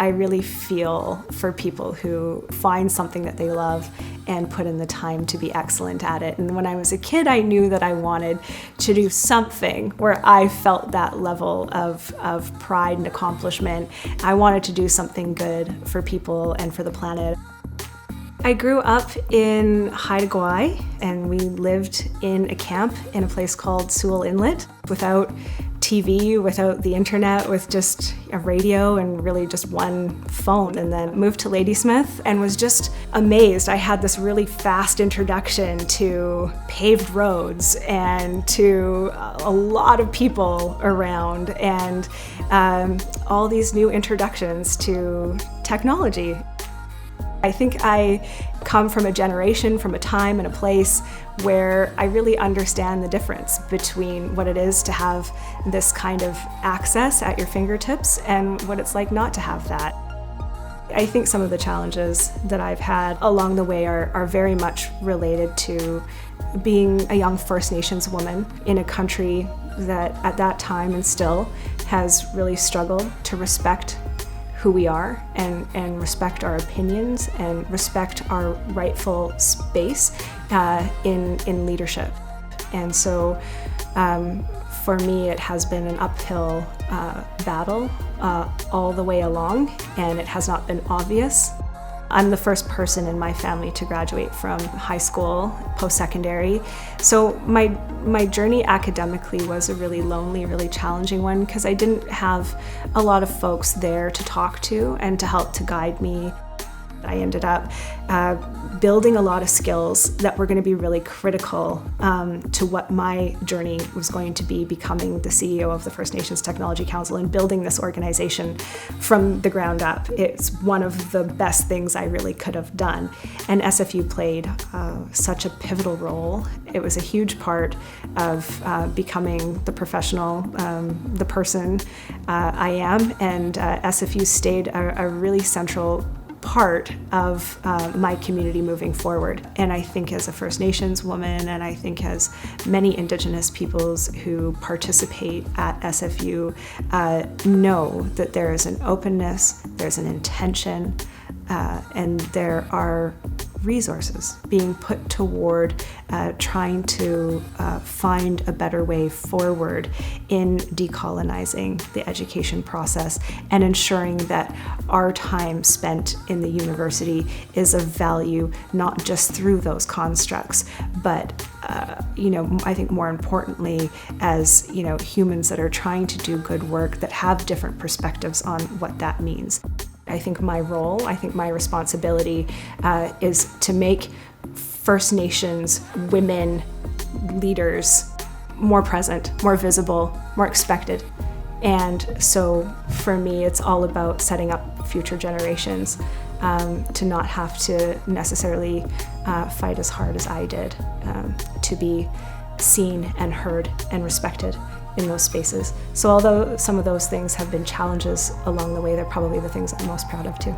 I really feel for people who find something that they love and put in the time to be excellent at it. And when I was a kid, I knew that I wanted to do something where I felt that level of pride and accomplishment. I wanted to do something good for people and for the planet. I grew up in Haida Gwaii, and we lived in a camp in a place called Sewell Inlet without TV, without the internet, with just a radio and really just one phone. And then moved to Ladysmith and was just amazed. I had this really fast introduction to paved roads and to a lot of people around, and all these new introductions to technology. I think I come from a generation, from a time and a place where I really understand the difference between what it is to have this kind of access at your fingertips and what it's like not to have that. I think some of the challenges that I've had along the way are very much related to being a young First Nations woman in a country that at that time and still has really struggled to respect who we are and respect our opinions and respect our rightful space in leadership. And so for me, it has been an uphill battle all the way along, and it has not been obvious. I'm the first person in my family to graduate from high school, post-secondary. So my journey academically was a really lonely, really challenging one because I didn't have a lot of folks there to talk to and to help to guide me. I ended up building a lot of skills that were going to be really critical to what my journey was going to be, becoming the CEO of the First Nations Technology Council and building this organization from the ground up. It's one of the best things I really could have done. And SFU played such a pivotal role. It was a huge part of becoming the professional, the person I am, and SFU stayed a really central part of my community moving forward. And I think as a First Nations woman, and I think as many Indigenous peoples who participate at SFU know that there is an openness, there's an intention, and there are resources being put toward trying to find a better way forward in decolonizing the education process and ensuring that our time spent in the university is of value, not just through those constructs, but I think more importantly, as humans that are trying to do good work that have different perspectives on what that means. I think my role, I think my responsibility is to make First Nations women leaders more present, more visible, more expected. And so for me, it's all about setting up future generations to not have to necessarily fight as hard as I did to be seen and heard and respected in those spaces. So although some of those things have been challenges along the way, they're probably the things I'm most proud of too.